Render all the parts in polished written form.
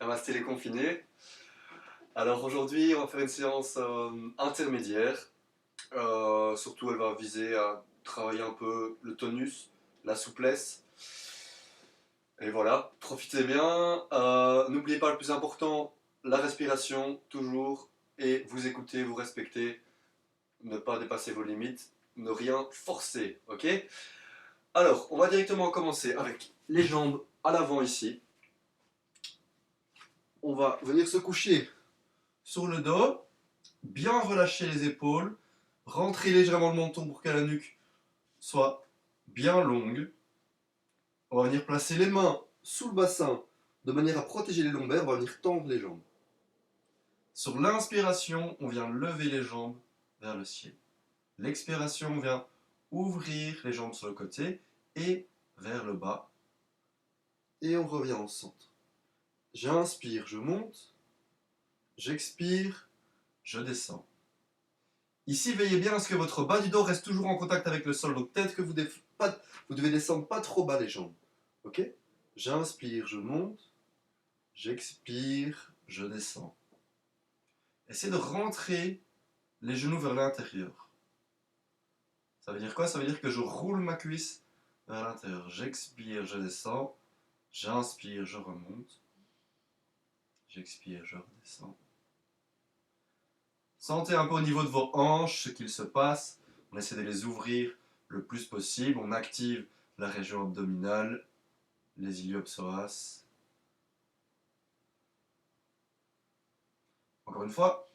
Namasté les confinés. Alors aujourd'hui, on va faire une séance intermédiaire. Surtout, elle va viser à travailler un peu le tonus, la souplesse. Et voilà, profitez bien. N'oubliez pas le plus important, la respiration, toujours. Et vous écoutez, vous respectez, ne pas dépasser vos limites, ne rien forcer, ok? Alors, on va directement commencer avec les jambes à l'avant ici. On va venir se coucher sur le dos, bien relâcher les épaules, rentrer légèrement le menton pour que la nuque soit bien longue. On va venir placer les mains sous le bassin de manière à protéger les lombaires, on va venir tendre les jambes. Sur l'inspiration, on vient lever les jambes vers le ciel. L'expiration, on vient ouvrir les jambes sur le côté et vers le bas. Et on revient au centre. J'inspire, je monte. J'expire, je descends. Ici, veillez bien à ce que votre bas du dos reste toujours en contact avec le sol. Donc peut-être que vous devez descendre pas trop bas les jambes. Ok? J'inspire, je monte. J'expire, je descends. Essayez de rentrer les genoux vers l'intérieur. Ça veut dire quoi? Ça veut dire que je roule ma cuisse vers l'intérieur. J'expire, je descends. J'inspire, je remonte. J'expire, je redescends. Sentez un peu au niveau de vos hanches ce qu'il se passe. On essaie de les ouvrir le plus possible. On active la région abdominale, les iliopsoas. Encore une fois.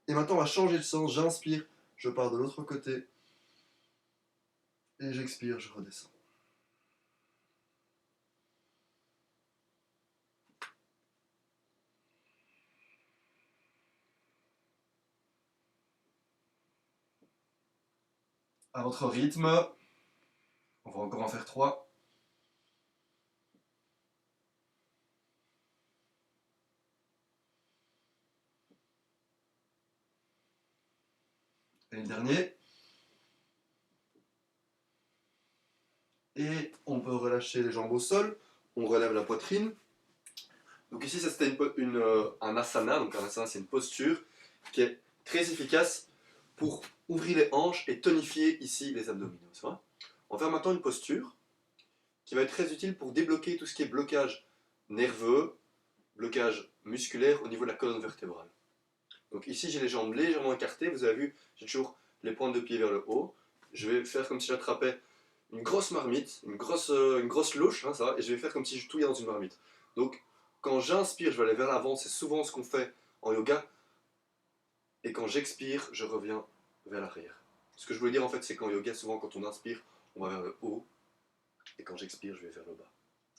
Et maintenant, on va changer de sens. J'inspire, je pars de l'autre côté. Et j'expire, je redescends. À votre rythme. On va encore en faire 3. Et le dernier. Et on peut relâcher les jambes au sol. On relève la poitrine. Donc ici, ça c'était un asana. Donc un asana, c'est une posture qui est très efficace pour ouvrir les hanches et tonifier ici les abdominaux. On va faire maintenant une posture qui va être très utile pour débloquer tout ce qui est blocage nerveux, blocage musculaire au niveau de la colonne vertébrale. Donc ici, j'ai les jambes légèrement écartées. Vous avez vu, j'ai toujours les pointes de pied vers le haut. Je vais faire comme si j'attrapais une grosse marmite, une grosse louche, ça va, et je vais faire comme si je touillais dans une marmite. Donc, quand j'inspire, je vais aller vers l'avant, c'est souvent ce qu'on fait en yoga. Et quand j'expire, je reviens vers l'arrière. Ce que je voulais dire en fait, c'est qu'en yoga, souvent quand on inspire, on va vers le haut. Et quand j'expire, je vais vers le bas.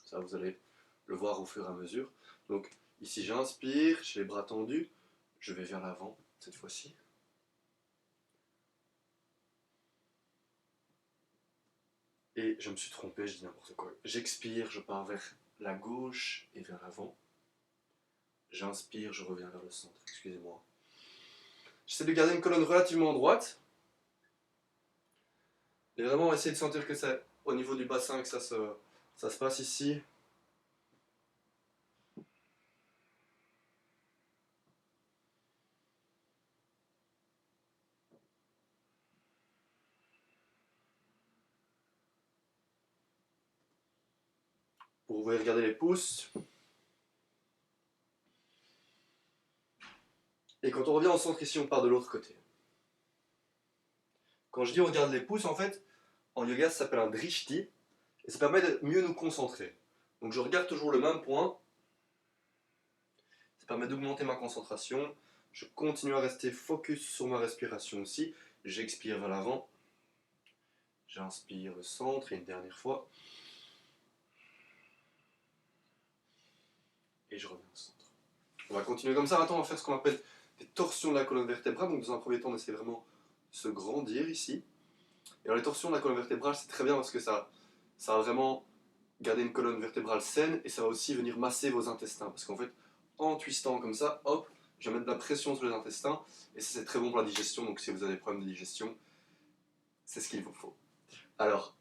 Ça, vous allez le voir au fur et à mesure. Donc, ici, j'inspire, j'ai les bras tendus, je vais vers l'avant, cette fois-ci. Et je me suis trompé, je dis n'importe quoi. J'expire, je pars vers la gauche et vers l'avant. J'inspire, je reviens vers le centre, excusez-moi. J'essaie de garder une colonne relativement droite. Et vraiment essayer de sentir que c'est au niveau du bassin que ça se passe ici. Vous pouvez regarder les pouces. Et quand on revient au centre ici, on part de l'autre côté. Quand je dis on regarde les pouces, en fait, en yoga, ça s'appelle un drishti. Et ça permet de mieux nous concentrer. Donc je regarde toujours le même point. Ça permet d'augmenter ma concentration. Je continue à rester focus sur ma respiration aussi. J'expire vers l'avant. J'inspire le centre et une dernière fois. Et je reviens au centre. On va continuer comme ça. Maintenant, on va faire ce qu'on appelle des torsions de la colonne vertébrale. Donc dans un premier temps, on essaie vraiment de se grandir ici. Et alors les torsions de la colonne vertébrale, c'est très bien parce que ça va vraiment garder une colonne vertébrale saine et ça va aussi venir masser vos intestins. Parce qu'en fait, en twistant comme ça, hop, je vais mettre de la pression sur les intestins et ça c'est très bon pour la digestion. Donc si vous avez des problèmes de digestion, c'est ce qu'il vous faut. Alors,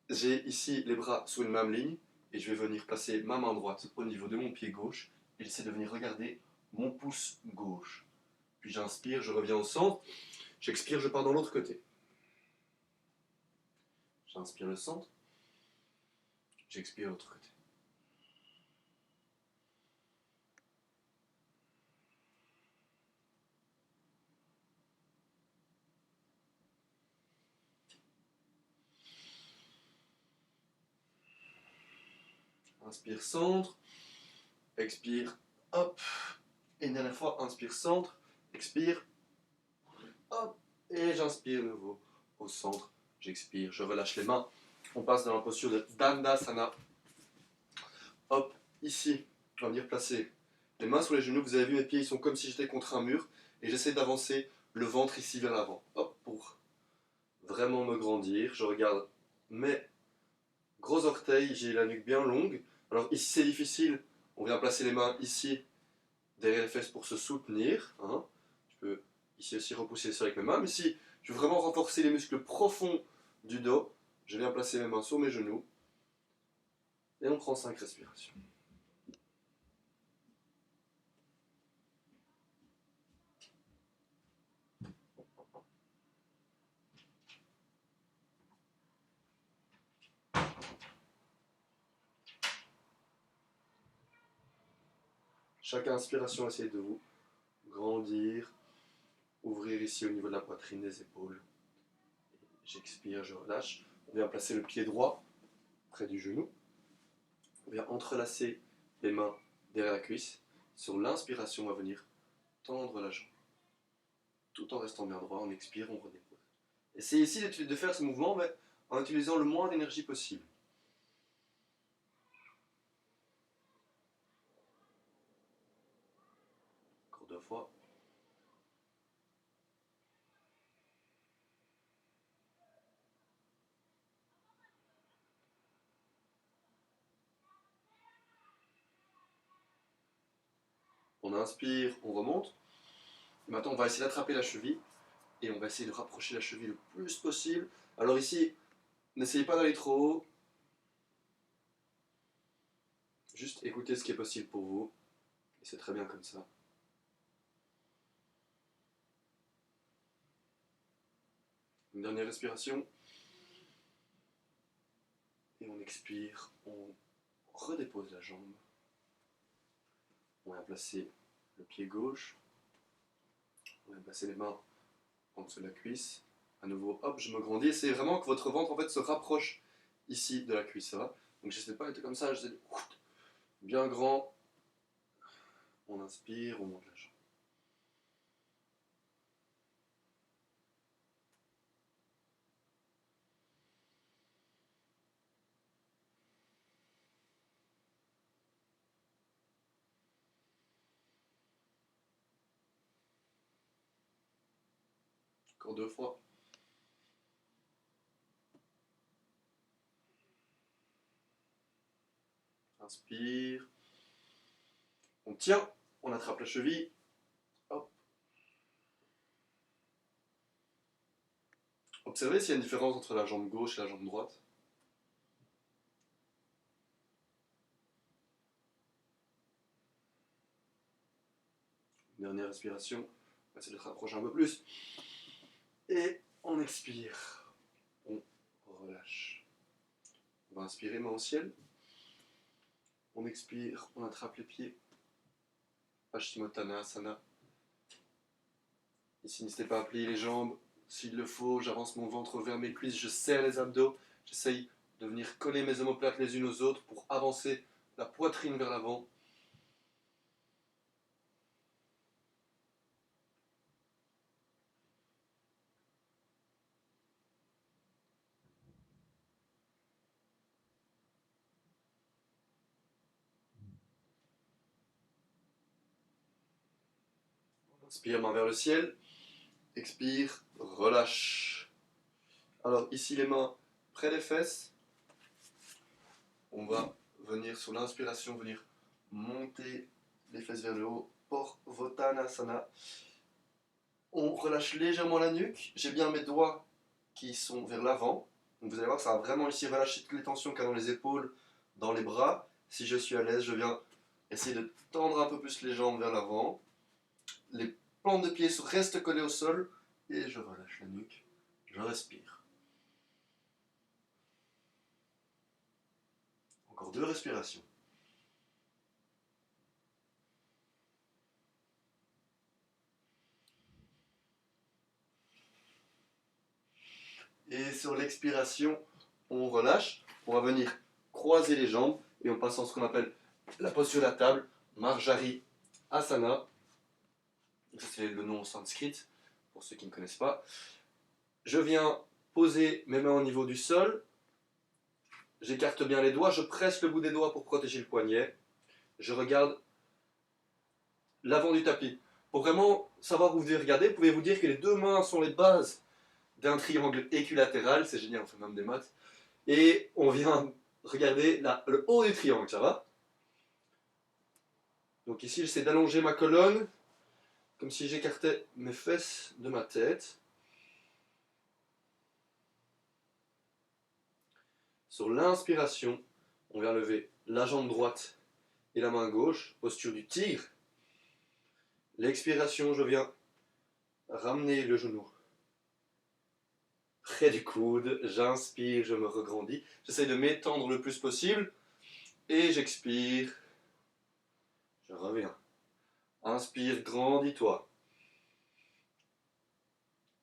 j'ai ici les bras sur une même ligne et je vais venir placer ma main droite au niveau de mon pied gauche et j'essaie de venir regarder mon pouce gauche. Puis j'inspire, je reviens au centre, j'expire, je pars dans l'autre côté. J'inspire le centre, j'expire l'autre côté. Inspire centre, expire, hop, et une dernière fois, inspire centre, expire, hop, et j'inspire de nouveau au centre, j'expire, je relâche les mains, on passe dans la posture de Dandasana. Hop, ici, on va venir placer les mains sur les genoux, vous avez vu mes pieds, ils sont comme si j'étais contre un mur, et j'essaie d'avancer le ventre ici vers l'avant, hop, pour vraiment me grandir, je regarde mes gros orteils, j'ai la nuque bien longue, alors ici c'est difficile, on vient placer les mains ici, derrière les fesses pour se soutenir, hein. Je peux ici aussi repousser ça avec mes mains, mais si je veux vraiment renforcer les muscles profonds du dos, je viens placer mes mains sur mes genoux, et on prend 5 respirations. Chaque inspiration, essayez de vous grandir, ouvrir ici au niveau de la poitrine, des épaules. J'expire, je relâche. On vient placer le pied droit près du genou. On vient entrelacer les mains derrière la cuisse. Sur l'inspiration, on va venir tendre la jambe. Tout en restant bien droit, on expire, on redépose. Essayez ici de faire ce mouvement mais en utilisant le moins d'énergie possible. Encore 2 fois. On inspire, on remonte. Et maintenant, on va essayer d'attraper la cheville et on va essayer de rapprocher la cheville le plus possible. Alors ici, n'essayez pas d'aller trop haut. Juste écoutez ce qui est possible pour vous. Et c'est très bien comme ça. Une dernière respiration. Et on expire, on redépose la jambe. On va placer le pied gauche. On va placer les mains en dessous de la cuisse. À nouveau, hop, je me grandis. C'est vraiment que votre ventre en fait se rapproche ici de la cuisse, ça va. Donc j'essaie pas d'être comme ça, j'essaie de bien grand. On inspire, on monte la jambe. Encore 2 fois. Inspire. On tient, on attrape la cheville. Hop. Observez s'il y a une différence entre la jambe gauche et la jambe droite. Dernière respiration. On va essayer de se rapprocher un peu plus. Et on expire. On relâche. On va inspirer, main au ciel. On expire, on attrape les pieds. Paschimottanasana. Ici, n'hésitez pas à plier les jambes. S'il le faut, j'avance mon ventre vers mes cuisses, je serre les abdos. J'essaye de venir coller mes omoplates les unes aux autres pour avancer la poitrine vers l'avant. Inspire, main vers le ciel. Expire, relâche. Alors ici, les mains près des fesses. On va venir sur l'inspiration, venir monter les fesses vers le haut. Parvottanasana. On relâche légèrement la nuque. J'ai bien mes doigts qui sont vers l'avant. Donc vous allez voir, ça va vraiment ici relâcher toutes les tensions qu'il y a dans les épaules, dans les bras. Si je suis à l'aise, je viens essayer de tendre un peu plus les jambes vers l'avant. Les plantes de pied restent collées au sol et je relâche la nuque. Je respire. Encore 2 respirations. Et sur l'expiration, on relâche. On va venir croiser les jambes et on passe en ce qu'on appelle la posture de la table, Marjari Asana. C'est le nom sanskrit, pour ceux qui ne connaissent pas. Je viens poser mes mains au niveau du sol. J'écarte bien les doigts, je presse le bout des doigts pour protéger le poignet. Je regarde l'avant du tapis. Pour vraiment savoir où vous devez regarder, pouvez-vous dire que les 2 mains sont les bases d'un triangle équilatéral. C'est génial, on fait même des maths. Et on vient regarder le haut du triangle, ça va? Donc ici, j'essaie d'allonger ma colonne, comme si j'écartais mes fesses de ma tête. Sur l'inspiration, on vient lever la jambe droite et la main gauche, posture du tigre. L'expiration, je viens ramener le genou près du coude. J'inspire, je me regrandis. J'essaie de m'étendre le plus possible. Et j'expire. Je reviens. Inspire, grandis-toi.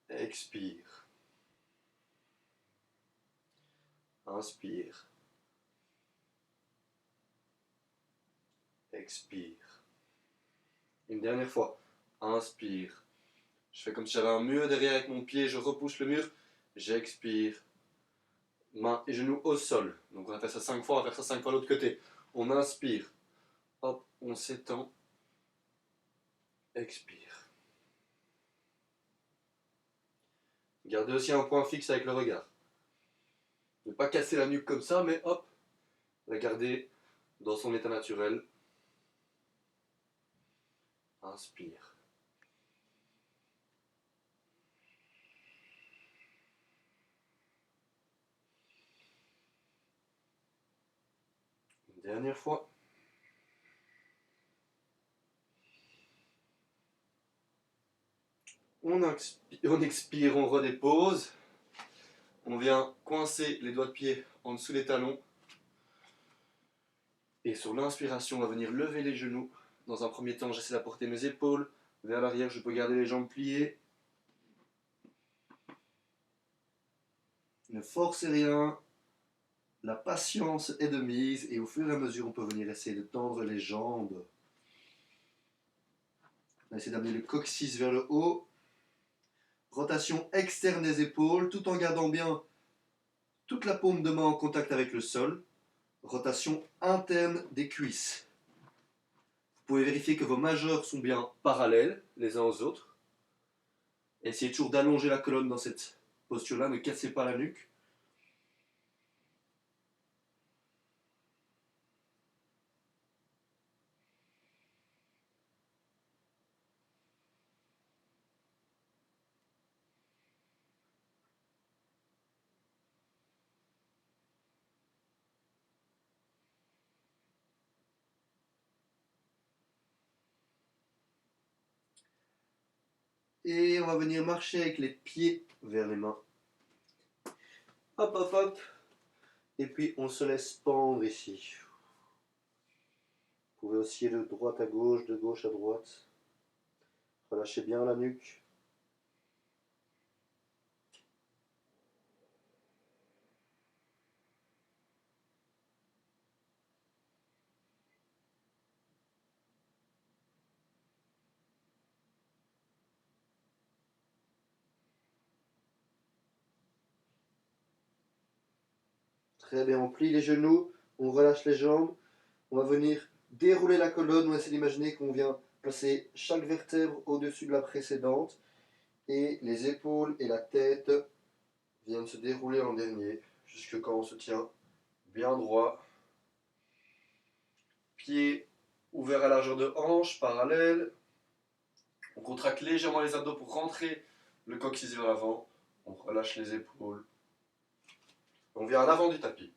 Expire. Inspire. Expire. Une dernière fois. Inspire. Je fais comme si j'avais un mur derrière avec mon pied. Je repousse le mur. J'expire. Main et genoux au sol. Donc on va faire ça 5 fois. On va faire ça 5 fois de l'autre côté. On inspire. Hop, on s'étend. Expire. Gardez aussi un point fixe avec le regard. Ne pas casser la nuque comme ça, mais hop, la garder dans son état naturel. Inspire. Une dernière fois. On expire, on redépose. On vient coincer les doigts de pied en dessous des talons. Et sur l'inspiration, on va venir lever les genoux. Dans un premier temps, j'essaie d'apporter mes épaules vers l'arrière. Je peux garder les jambes pliées. Ne forcez rien. La patience est de mise. Et au fur et à mesure, on peut venir essayer de tendre les jambes. On va essayer d'amener le coccyx vers le haut. Rotation externe des épaules, tout en gardant bien toute la paume de main en contact avec le sol. Rotation interne des cuisses. Vous pouvez vérifier que vos majeurs sont bien parallèles les uns aux autres. Essayez toujours d'allonger la colonne dans cette posture-là, ne cassez pas la nuque. Et on va venir marcher avec les pieds vers les mains. Hop, hop, hop. Et puis on se laisse pendre ici. Vous pouvez osciller de droite à gauche, de gauche à droite. Relâchez bien la nuque. Très bien, on plie les genoux, on relâche les jambes. On va venir dérouler la colonne. On va essayer d'imaginer qu'on vient placer chaque vertèbre au-dessus de la précédente. Et les épaules et la tête viennent se dérouler en dernier, jusque quand on se tient bien droit. Pieds ouverts à largeur de hanche, parallèle. On contracte légèrement les abdos pour rentrer le coccyx vers l'avant. On relâche les épaules. On vient à l'avant du tapis.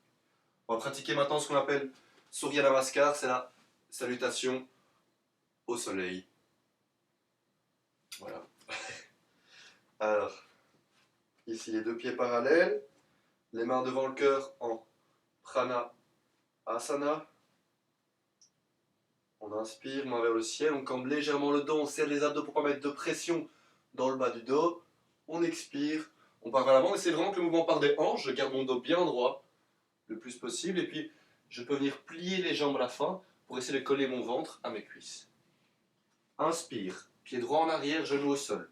On va pratiquer maintenant ce qu'on appelle Surya Namaskar, c'est la salutation au soleil. Voilà. Alors, ici les deux pieds parallèles, les mains devant le cœur en Prana Asana. On inspire, main vers le ciel, on cambre légèrement le dos, on serre les abdos pour ne pas mettre de pression dans le bas du dos. On expire, on part vers l'avant, et c'est vraiment que le mouvement part des hanches, je garde mon dos bien droit le plus possible, et puis je peux venir plier les jambes à la fin pour essayer de coller mon ventre à mes cuisses. Inspire, pied droit en arrière, genou au sol.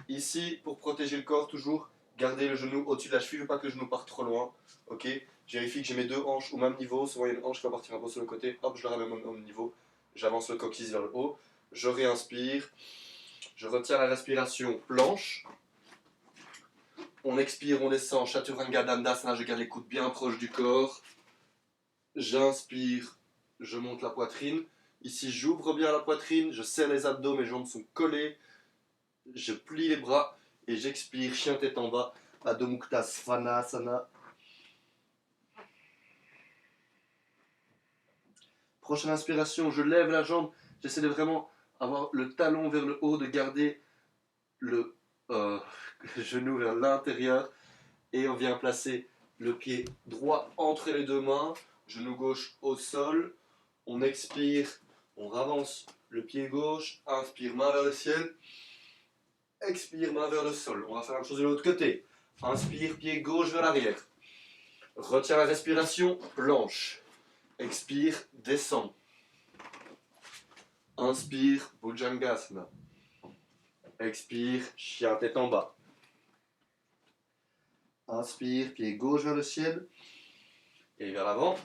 Ici, pour protéger le corps, toujours garder le genou au-dessus de la cheville, je ne veux pas que le genou parte trop loin. Ok, je vérifie que j'ai mes deux hanches au même niveau. Souvent, il y a une hanche qui va partir un peu sur le côté. Hop, je la ramène au même niveau. J'avance le coccyx vers le haut. Je réinspire. Je retiens la respiration planche. On expire, on descend. Chaturanga Dandasana, je garde les coudes bien proches du corps. J'inspire, je monte la poitrine. Ici, j'ouvre bien la poitrine. Je serre les abdos, mes jambes sont collées. Je plie les bras et j'expire, chien tête en bas, Adho Mukha Svanasana. Prochaine inspiration, je lève la jambe, j'essaie de vraiment avoir le talon vers le haut, de garder le genou vers l'intérieur et on vient placer le pied droit entre les deux mains, genou gauche au sol, on expire, on avance le pied gauche, inspire, main vers le ciel. Expire, main vers le sol. On va faire la même chose de l'autre côté. Inspire, pied gauche vers l'arrière. Retiens la respiration, planche. Expire, descend. Inspire, Bhujangasana. Expire, chien tête en bas. Inspire, pied gauche vers le ciel. Et vers l'avant.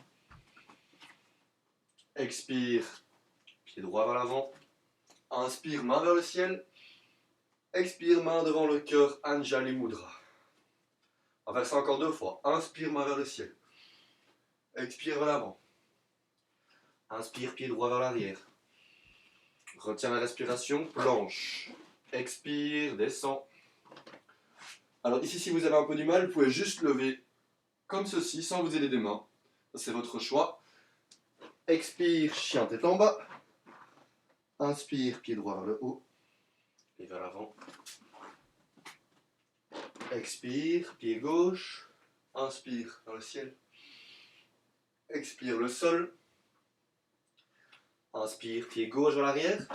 Expire, pied droit vers l'avant. Inspire, main vers le ciel. Expire, main devant le cœur, Anjali Mudra. On va faire ça encore deux fois. Inspire, main vers le ciel. Expire vers l'avant. Inspire, pied droit vers l'arrière. Retiens la respiration, planche. Expire, descend. Alors ici, si vous avez un peu du mal, vous pouvez juste lever comme ceci, sans vous aider des mains. C'est votre choix. Expire, chien tête en bas. Inspire, pied droit vers le haut. Et vers l'avant. Expire, pied gauche. Inspire vers le ciel. Expire le sol. Inspire, pied gauche vers l'arrière.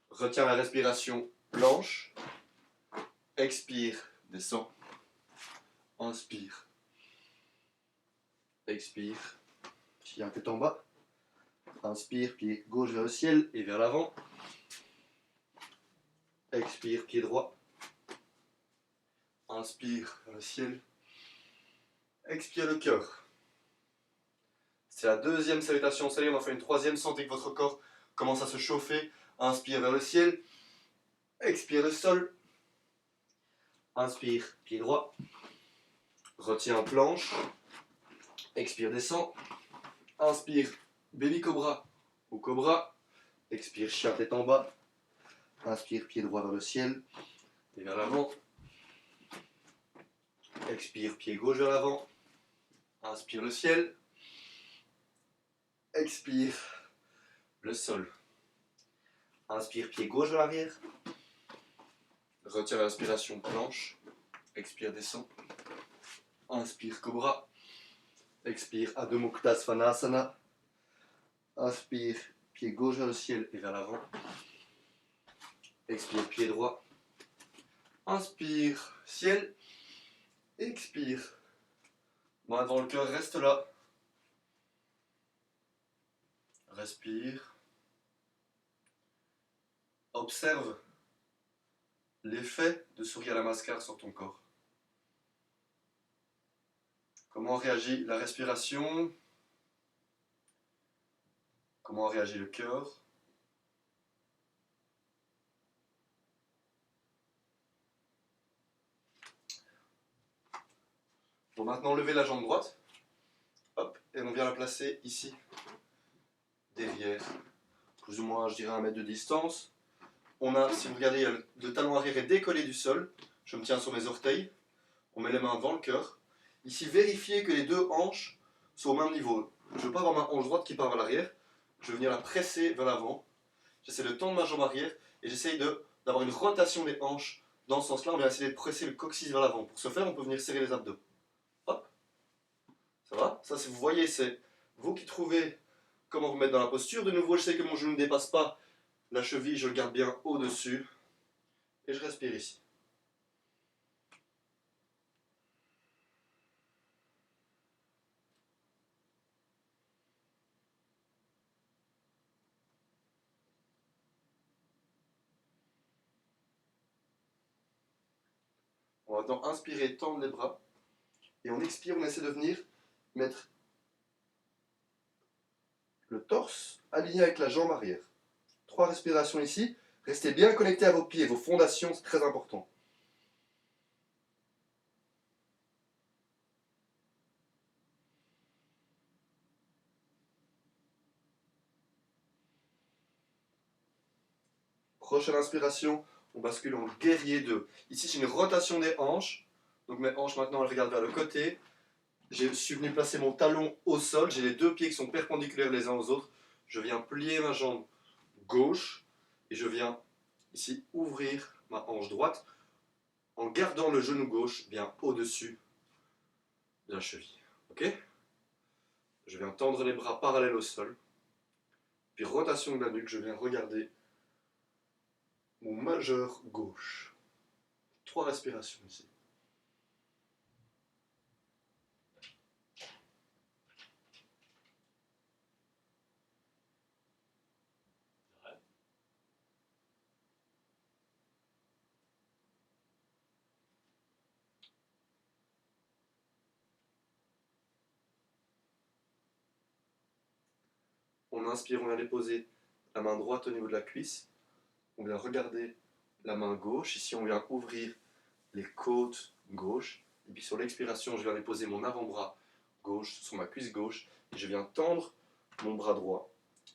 Retiens la respiration, planche. Expire, descend. Inspire. Expire. Chien tête en bas. Inspire, pied gauche vers le ciel et vers l'avant. Expire, pied droit. Inspire vers le ciel. Expire le cœur. C'est la deuxième salutation au soleil. On en fait une troisième. Sentez que votre corps commence à se chauffer. Inspire vers le ciel. Expire le sol. Inspire, pied droit. Retiens planche. Expire, descend. Inspire, baby cobra ou cobra. Expire, chien tête en bas. Inspire, pied droit vers le ciel et vers l'avant. Expire, pied gauche vers l'avant. Inspire le ciel. Expire le sol. Inspire, pied gauche vers l'arrière. Retiens la respiration, planche. Expire, descend. Inspire, cobra. Expire, Adho Mukha Svanasana. Inspire, pied gauche vers le ciel et vers l'avant. Expire, pied droit. Inspire, ciel. Expire. Main devant le cœur, reste là. Respire. Observe l'effet de Surya Namaskar sur ton corps. Comment réagit la respiration? Comment réagit le cœur? Bon, maintenant lever la jambe droite. Hop, et on vient la placer ici, derrière. Plus ou moins, je dirais, 1 mètre de distance. On a, si vous regardez, le talon arrière est décollé du sol. Je me tiens sur mes orteils. On met les mains devant le cœur. Ici, vérifiez que les deux hanches sont au même niveau. Je ne veux pas avoir ma hanche droite qui part vers l'arrière. Je vais venir la presser vers l'avant. J'essaie de tendre ma jambe arrière et j'essaie d'avoir une rotation des hanches dans ce sens-là. On va essayer de presser le coccyx vers l'avant. Pour ce faire, on peut venir serrer les abdos. Hop, ça va? Ça, vous voyez, c'est vous qui trouvez comment vous mettre dans la posture. De nouveau, j'essaie que mon genou ne dépasse pas la cheville. Je le garde bien au-dessus. Et je respire ici. On va maintenant inspirer, tendre les bras. Et on expire, on essaie de venir mettre le torse aligné avec la jambe arrière. 3 respirations ici. Restez bien connectés à vos pieds, vos fondations, c'est très important. Prochaine inspiration, on bascule en guerrier 2. Ici, j'ai une rotation des hanches. Donc mes hanches maintenant, elles regardent vers le côté. Je suis venu placer mon talon au sol. J'ai les deux pieds qui sont perpendiculaires les uns aux autres. Je viens plier ma jambe gauche et je viens ici ouvrir ma hanche droite en gardant le genou gauche bien au-dessus de la cheville. Ok? Je viens tendre les bras parallèles au sol. Puis rotation de la nuque, je viens regarder mon majeur gauche. 3 respirations ici. On inspire, on vient déposer la main droite au niveau de la cuisse. On vient regarder la main gauche. Ici, on vient ouvrir les côtes gauche. Et puis sur l'expiration, je viens déposer mon avant-bras gauche sur ma cuisse gauche. Et je viens tendre mon bras droit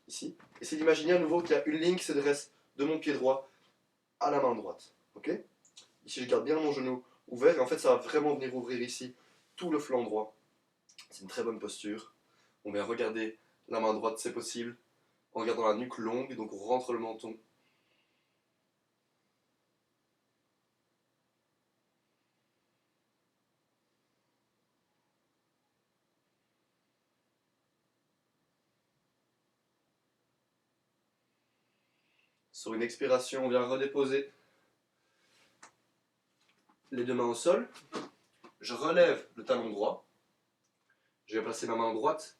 ici. Essayez d'imaginer à nouveau qu'il y a une ligne qui se dresse de mon pied droit à la main droite. Ok? Ici, je garde bien mon genou ouvert. Et en fait, ça va vraiment venir ouvrir ici tout le flanc droit. C'est une très bonne posture. On vient regarder la main droite, c'est possible, en gardant la nuque longue. Donc on rentre le menton. Sur une expiration, on vient redéposer les deux mains au sol. Je relève le talon droit. Je vais placer ma main droite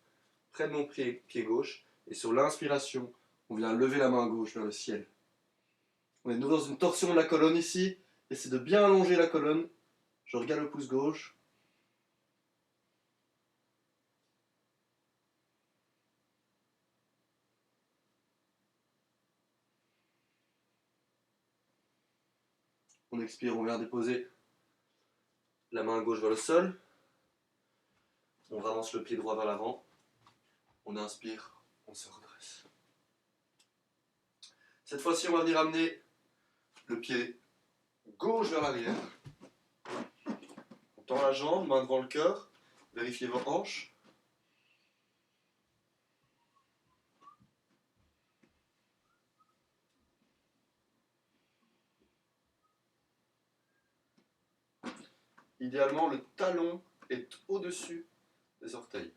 près de mon pied gauche. Et sur l'inspiration, on vient lever la main gauche vers le ciel. On est de nouveau dans une torsion de la colonne ici. Essayez de bien allonger la colonne. Je regarde le pouce gauche. On expire, on vient déposer la main gauche vers le sol. On avance le pied droit vers l'avant. On inspire, on se redresse. Cette fois-ci, on va venir amener le pied gauche vers l'arrière. On tend la jambe, main devant le cœur. Vérifiez vos hanches. Idéalement, le talon est au-dessus des orteils.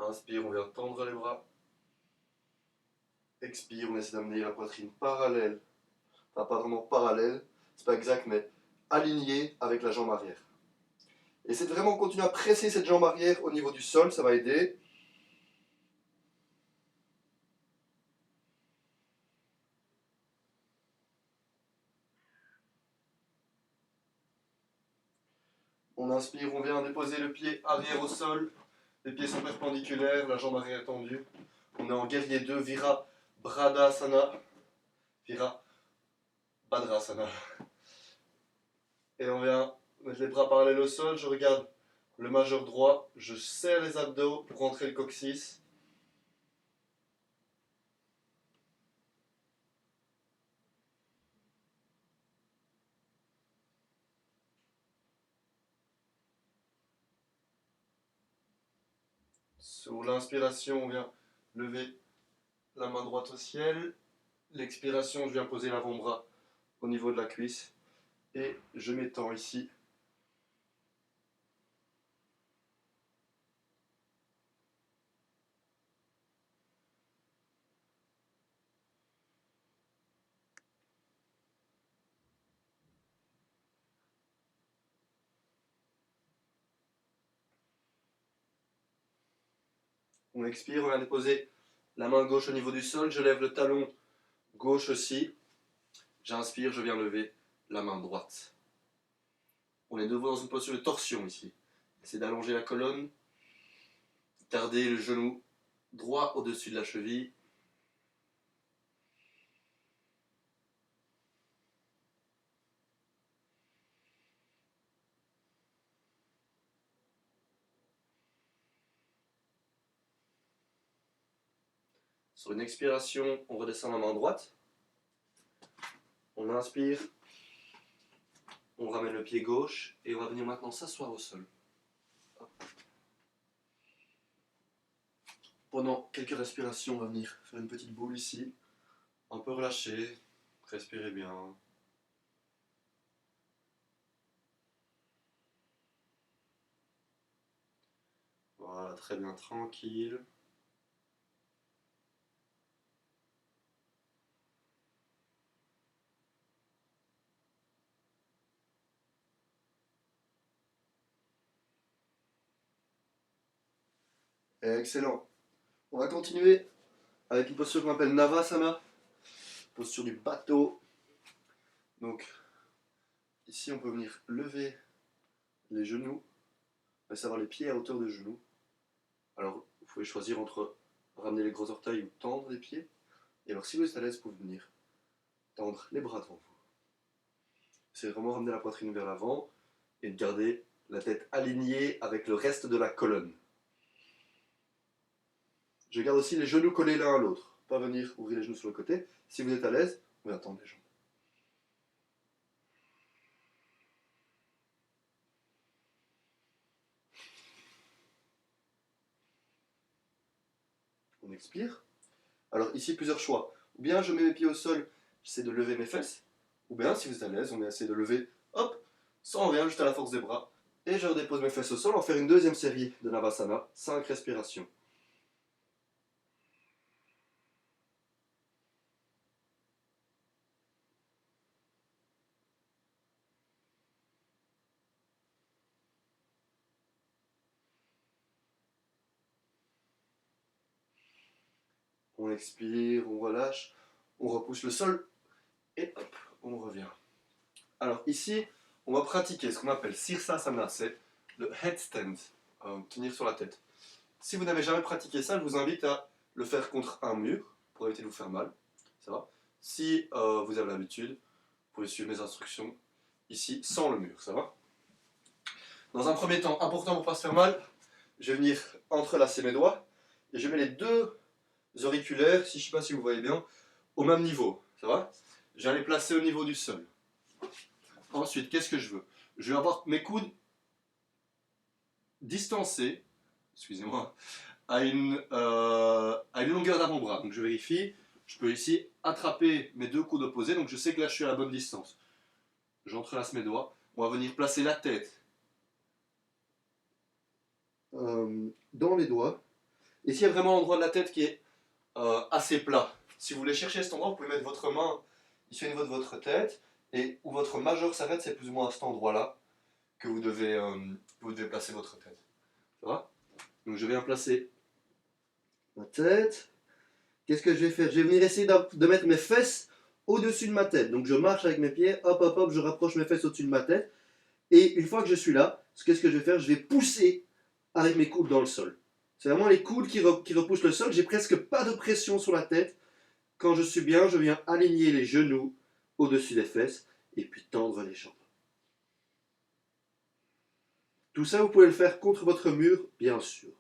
Inspire, on vient tendre les bras. Expire, on essaie d'amener la poitrine parallèle. Enfin, pas vraiment parallèle, c'est pas exact, mais alignée avec la jambe arrière. Essayez de vraiment continuer à presser cette jambe arrière au niveau du sol, ça va aider. On inspire, on vient déposer le pied arrière au sol. Les pieds sont perpendiculaires, la jambe arrière est tendue. On est en guerrier 2, Virabhadrasana. Virabhadrasana. Et on vient mettre les bras parallèles au sol, je regarde le majeur droit, je serre les abdos pour rentrer le coccyx. Sur l'inspiration, on vient lever la main droite au ciel. L'expiration, je viens poser l'avant-bras au niveau de la cuisse. Et je m'étends ici. On expire, on vient déposer la main gauche au niveau du sol. Je lève le talon gauche aussi. J'inspire, je viens lever la main droite. On est de nouveau dans une posture de torsion ici. Essayez d'allonger la colonne. Gardez le genou droit au-dessus de la cheville. Sur une expiration, on redescend la main droite. On inspire. On ramène le pied gauche et on va venir maintenant s'asseoir au sol. Pendant quelques respirations, on va venir faire une petite boule ici. Un peu relâché. Respirez bien. Voilà, très bien, tranquille. Excellent. On va continuer avec une posture qu'on appelle Navasana, posture du bateau. Donc, ici on peut venir lever les genoux, à savoir les pieds à hauteur de genoux. Alors, vous pouvez choisir entre ramener les gros orteils ou tendre les pieds. Et alors, si vous êtes à l'aise, vous pouvez venir tendre les bras devant vous. C'est vraiment ramener la poitrine vers l'avant et de garder la tête alignée avec le reste de la colonne. Je garde aussi les genoux collés l'un à l'autre. Pas venir ouvrir les genoux sur le côté. Si vous êtes à l'aise, vous pouvez tendre les jambes. On expire. Alors ici, plusieurs choix. Ou bien je mets mes pieds au sol, j'essaie de lever mes fesses. Ou bien, si vous êtes à l'aise, on essaie de lever, hop, ça on revient juste à la force des bras. Et je redépose mes fesses au sol. On va faire une deuxième série de Navasana. 5 respirations. On expire, on relâche, on repousse le sol. Et hop, on revient. Alors ici, on va pratiquer ce qu'on appelle Sirsasana, c'est le headstand, tenir sur la tête. Si vous n'avez jamais pratiqué ça, je vous invite à le faire contre un mur pour éviter de vous faire mal. Ça va? Si vous avez l'habitude, vous pouvez suivre mes instructions ici sans le mur. Ça va? Dans un premier temps, important pour ne pas se faire mal, je vais venir entrelacer mes doigts et je mets les deux auriculaires, si je ne sais pas si vous voyez bien, au même niveau. Ça va? Je vais les placer au niveau du sol. Ensuite, qu'est-ce que je veux? Je vais avoir mes coudes distancés, excusez-moi, à une longueur d'avant-bras. Donc je vérifie, je peux ici attraper mes deux coudes opposés, donc je sais que là je suis à la bonne distance. J'entrelace mes doigts, on va venir placer la tête dans les doigts. Et s'il y a vraiment l'endroit de la tête qui est assez plat, si vous voulez chercher cet endroit, vous pouvez mettre votre main ici au niveau de votre tête, et où votre majeur s'arrête, c'est plus ou moins à cet endroit-là que vous devez placer votre tête. Ça va? Donc je viens placer ma tête. Qu'est-ce que je vais faire? Je vais venir essayer de mettre mes fesses au-dessus de ma tête. Donc je marche avec mes pieds, hop, hop, hop, je rapproche mes fesses au-dessus de ma tête. Et une fois que je suis là, qu'est-ce que je vais faire? Je vais pousser avec mes coudes dans le sol. C'est vraiment les coudes qui repoussent le sol. J'ai presque pas de pression sur la tête. Quand je suis bien, je viens aligner les genoux au-dessus des fesses et puis tendre les jambes. Tout ça, vous pouvez le faire contre votre mur, bien sûr.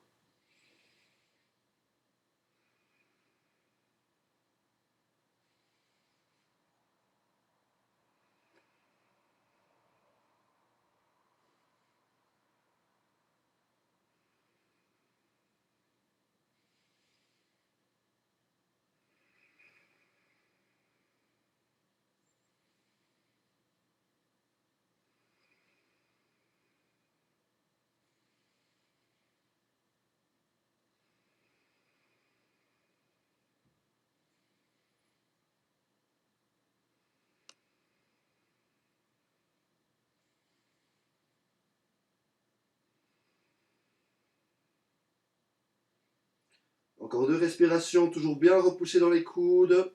Encore 2 respirations, toujours bien repoussées dans les coudes.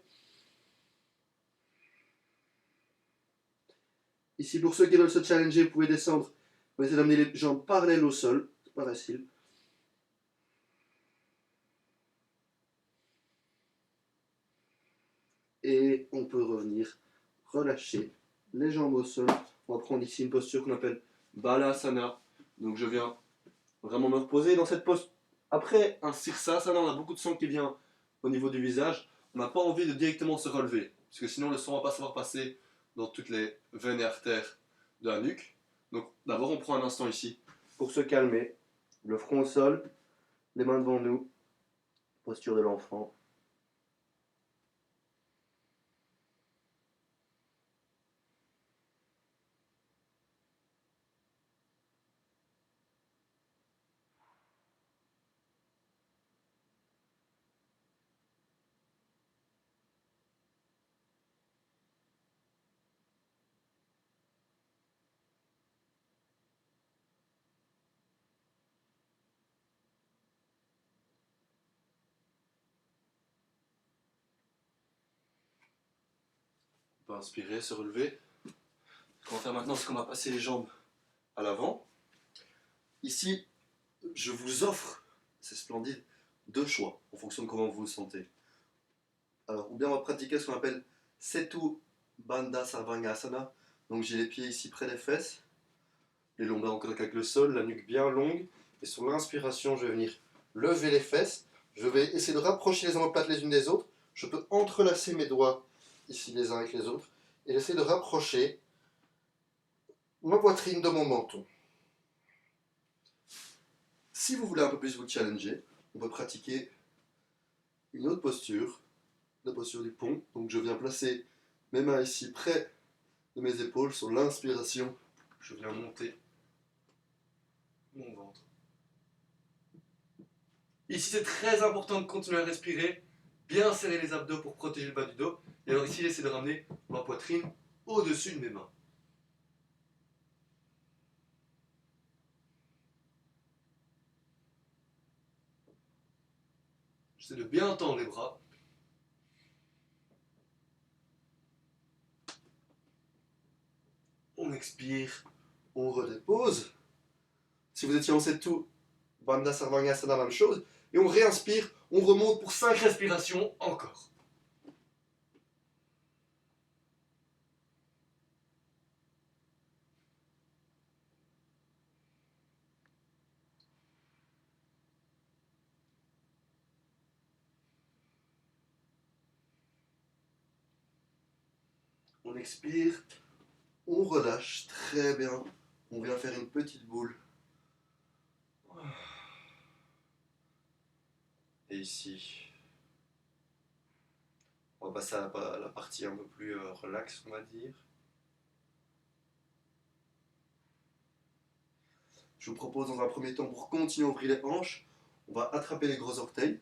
Ici, pour ceux qui veulent se challenger, vous pouvez descendre. Vous pouvez essayer d'amener les jambes parallèles au sol. C'est pas facile. Et on peut revenir relâcher les jambes au sol. On va prendre ici une posture qu'on appelle Balasana. Donc je viens vraiment me reposer dans cette posture. Après un Sirsasana, on a beaucoup de sang qui vient au niveau du visage. On n'a pas envie de directement se relever, parce que sinon le sang ne va pas savoir passer dans toutes les veines et artères de la nuque. Donc d'abord on prend un instant ici pour se calmer. Le front au sol, les mains devant nous, posture de l'enfant. On peut inspirer, se relever. Ce qu'on va faire maintenant, c'est qu'on va passer les jambes à l'avant. Ici, je vous offre, c'est splendide, 2 choix en fonction de comment vous vous sentez. Alors, ou bien on va pratiquer ce qu'on appelle Setu Bandha Sarvangasana. Donc j'ai les pieds ici près des fesses, les lombaires en contact avec le sol, la nuque bien longue. Et sur l'inspiration, je vais venir lever les fesses. Je vais essayer de rapprocher les omoplates les unes des autres. Je peux entrelacer mes doigts ici les uns avec les autres. Et essayer de rapprocher ma poitrine de mon menton. Si vous voulez un peu plus vous challenger, on peut pratiquer une autre posture, la posture du pont. Donc je viens placer mes mains ici près de mes épaules. Sur l'inspiration, je viens monter mon ventre. Ici c'est très important de continuer à respirer, bien serrer les abdos pour protéger le bas du dos. Et alors ici j'essaie de ramener ma poitrine au-dessus de mes mains. J'essaie de bien tendre les bras. On expire, on redépose. Si vous étiez en Setu Bandha Sarvangasana, même chose. Et on réinspire, on remonte pour 5 respirations encore. On expire, on relâche, très bien. On vient faire une petite boule. Et ici, on va passer à la partie un peu plus relax, on va dire. Je vous propose dans un premier temps, pour continuer à ouvrir les hanches, on va attraper les gros orteils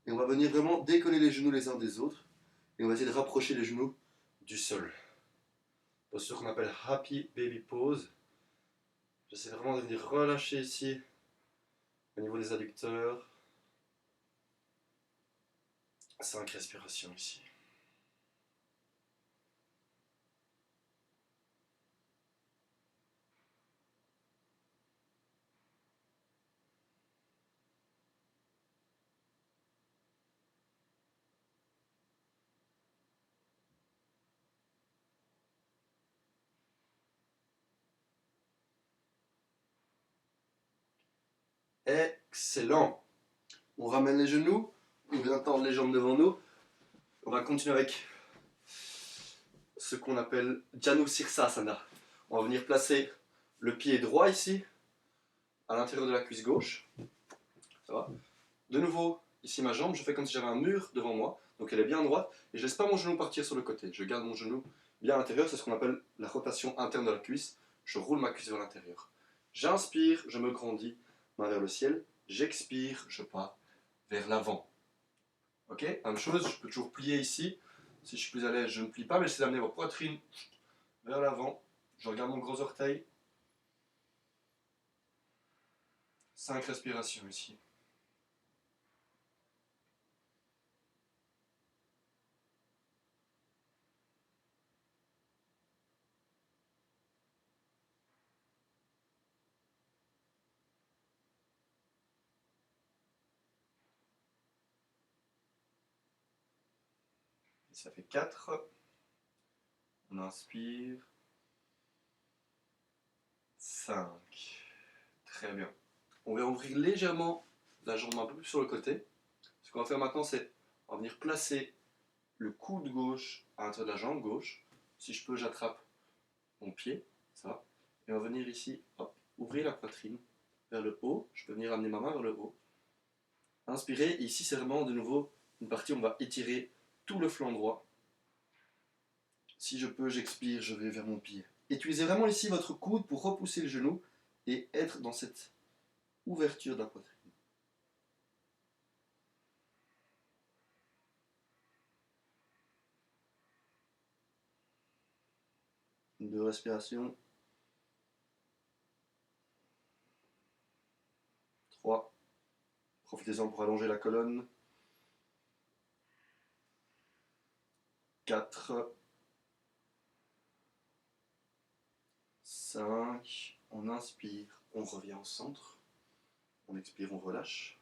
et on va venir vraiment décoller les genoux les uns des autres et on va essayer de rapprocher les genoux du sol. Posture qu'on appelle Happy Baby Pose. J'essaie vraiment de venir relâcher ici au niveau des adducteurs. 5 respirations ici. Excellent. On ramène les genoux, on vient tendre les jambes devant nous. On va continuer avec ce qu'on appelle Janu Sirsasana. On va venir placer le pied droit ici, à l'intérieur de la cuisse gauche. Ça va. De nouveau, ici ma jambe, je fais comme si j'avais un mur devant moi, donc elle est bien droite, et je ne laisse pas mon genou partir sur le côté. Je garde mon genou bien à l'intérieur, c'est ce qu'on appelle la rotation interne de la cuisse. Je roule ma cuisse vers l'intérieur. J'inspire, je me grandis, main vers le ciel. J'expire, je pars vers l'avant. Ok, même chose, je peux toujours plier ici. Si je suis plus à l'aise, je ne plie pas, mais j'essaie d'amener votre poitrine vers l'avant. Je regarde mon gros orteil. 5 respirations ici. Et ça fait 4. On inspire. 5. Très bien. On va ouvrir légèrement la jambe un peu plus sur le côté. Ce qu'on va faire maintenant, c'est on va venir placer le coude gauche à l'intérieur de la jambe gauche. Si je peux, j'attrape mon pied, ça. Et on va venir ici, hop, ouvrir la poitrine vers le haut. Je peux venir amener ma main vers le haut. Inspirez, et ici c'est vraiment de nouveau une partie où on va étirer tout le flanc droit. Si je peux, j'expire, je vais vers mon pied. Utilisez vraiment ici votre coude pour repousser le genou et être dans cette ouverture de la poitrine. 2 respirations. 3. Profitez-en pour allonger la colonne. 4. 5. On inspire, on revient au centre. On expire, on relâche.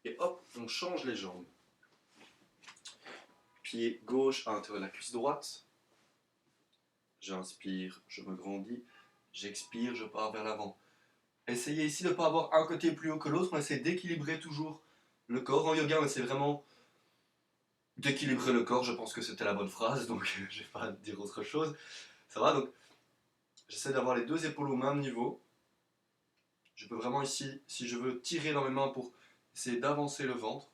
Et hop, on change les jambes. Pied gauche à l'intérieur de la cuisse droite. J'inspire, je me grandis. J'expire, je pars vers l'avant. Essayez ici de ne pas avoir un côté plus haut que l'autre. On essaie d'équilibrer toujours le corps. En yoga, on essaie vraiment d'équilibrer le corps. Je pense que c'était la bonne phrase, donc je ne vais pas dire autre chose. Ça va, donc j'essaie d'avoir les 2 épaules au même niveau. Je peux vraiment ici, si je veux, tirer dans mes mains pour essayer d'avancer le ventre.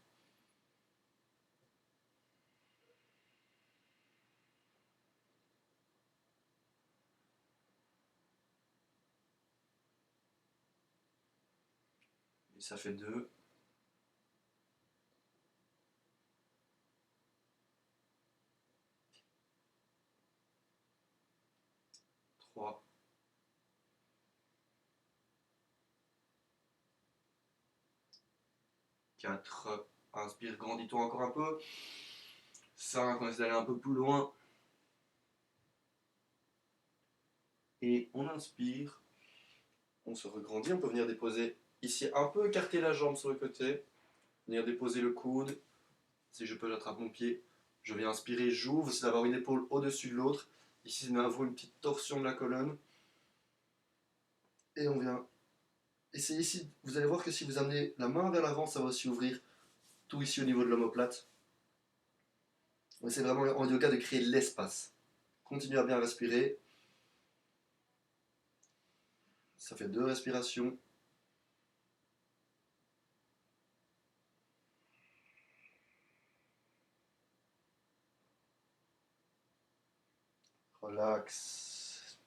Et ça fait 2. 3. 4. Inspire, grandis-toi encore un peu. 5. On essaie d'aller un peu plus loin. Et on inspire. On se regrandit. On peut venir déposer ici, un peu écarter la jambe sur le côté. Venir déposer le coude. Si je peux, j'attrape mon pied. Je viens inspirer, j'ouvre. C'est d'avoir une épaule au-dessus de l'autre. Ici, c'est d'avoir une petite torsion de la colonne. Et on vient essayer ici. Vous allez voir que si vous amenez la main vers l'avant, ça va aussi ouvrir tout ici au niveau de l'omoplate. On essaie vraiment en yoga de créer l'espace. Continuez à bien respirer. Ça fait 2 respirations. Relax.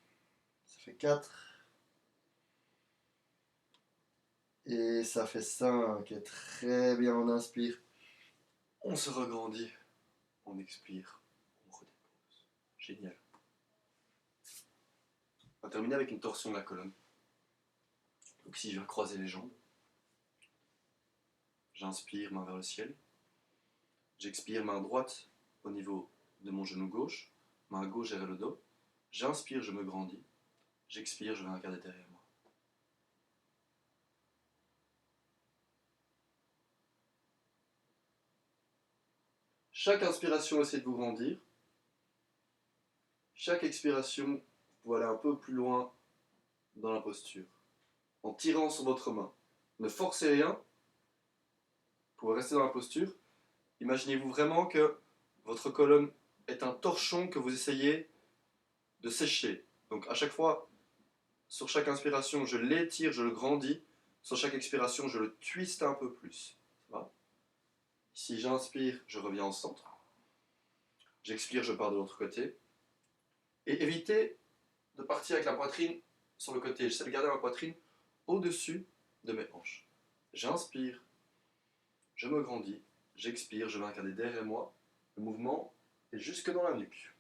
Ça fait 4. Et ça fait 5. Et très bien, on inspire. On se regrandit. On expire. On redépose. Génial. On va terminer avec une torsion de la colonne. Donc ici, je viens croiser les jambes. J'inspire, main vers le ciel. J'expire, main droite au niveau de mon genou gauche. Main gauche derrière le dos. J'inspire, je me grandis. J'expire, je viens regarder derrière moi. Chaque inspiration, essayez de vous grandir. Chaque expiration, vous pouvez aller un peu plus loin dans la posture. En tirant sur votre main. ne forcez rien, vous pouvez rester dans la posture. Imaginez-vous vraiment que votre colonne est un torchon que vous essayez de sécher. Donc à chaque fois, sur chaque inspiration, je l'étire, je le grandis. Sur chaque expiration, je le twiste un peu plus. Ça va? Si j'inspire, je reviens au centre. J'expire, je pars de l'autre côté. Et évitez de partir avec la poitrine sur le côté. J'essaie de garder ma poitrine au-dessus de mes hanches. J'inspire, je me grandis. J'expire, je vais regarder derrière moi. Le mouvement est jusque dans la nuque.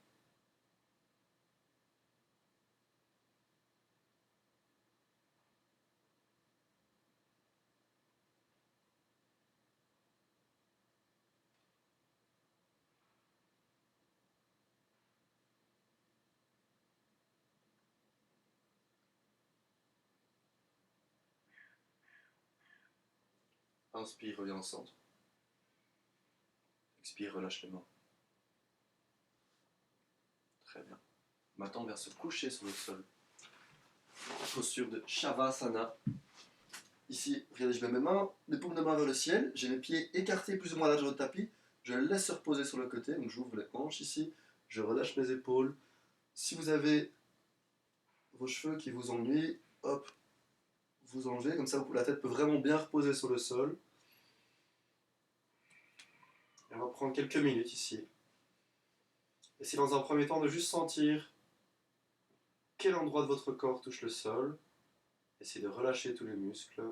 Inspire, reviens au centre. Expire, relâche les mains. Très bien. Maintenant, on vient se coucher sur le sol. Posture de Shavasana. Ici, regardez, je mets mes mains, les paumes de main vers le ciel. J'ai mes pieds écartés plus ou moins large au tapis. Je les laisse se reposer sur le côté. Donc j'ouvre les hanches ici. Je relâche mes épaules. Si vous avez vos cheveux qui vous ennuient, hop, vous enlevez. Comme ça, la tête peut vraiment bien reposer sur le sol. Et on va prendre quelques minutes ici. Essayez dans un premier temps de juste sentir quel endroit de votre corps touche le sol. Essayez de relâcher tous les muscles.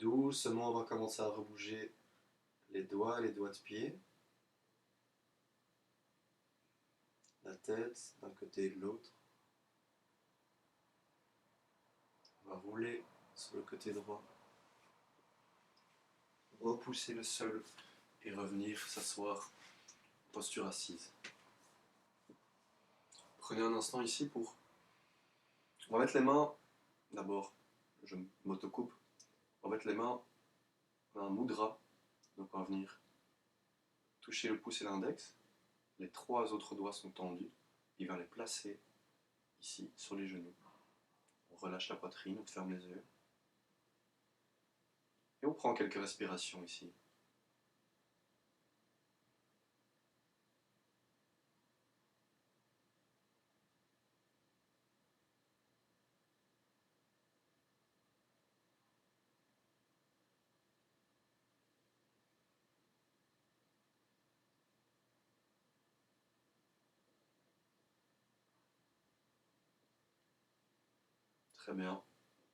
Doucement, on va commencer à rebouger les doigts de pied. La tête d'un côté et de l'autre. On va rouler sur le côté droit. Repousser le sol et revenir s'asseoir. Posture assise. Prenez un instant ici pour... On va mettre les mains... D'abord, je m'autocoupe. On va mettre les mains dans un mudra. Donc on va venir toucher le pouce et l'index. Les 3 autres doigts sont tendus. Il va les placer ici, sur les genoux. On relâche la poitrine, on ferme les yeux. Et on prend quelques respirations ici. Très bien.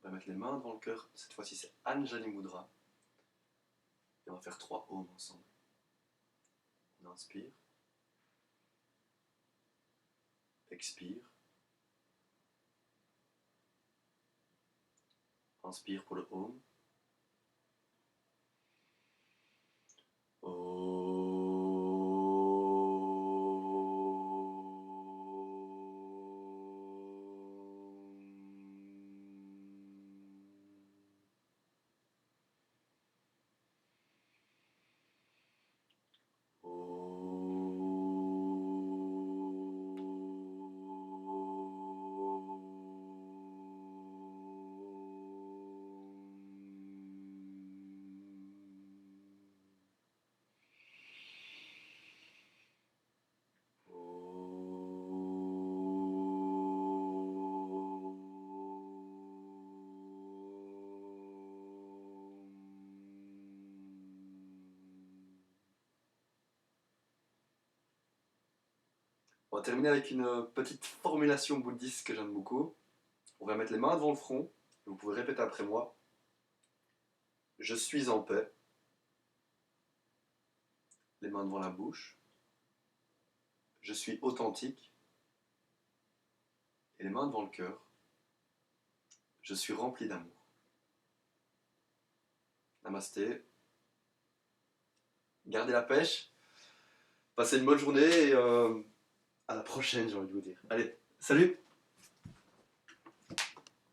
On va mettre les mains devant le cœur. Cette fois-ci, c'est Anjali Mudra. Et on va faire 3 ohms ensemble. On inspire. Expire. Inspire pour le Om. On va terminer avec une petite formulation bouddhiste que j'aime beaucoup. On va mettre les mains devant le front. Vous pouvez répéter après moi. Je suis en paix. Les mains devant la bouche. Je suis authentique. Et les mains devant le cœur. Je suis rempli d'amour. Namasté. Gardez la pêche. Passez une bonne journée et à la prochaine, j'ai envie de vous dire. Allez, salut!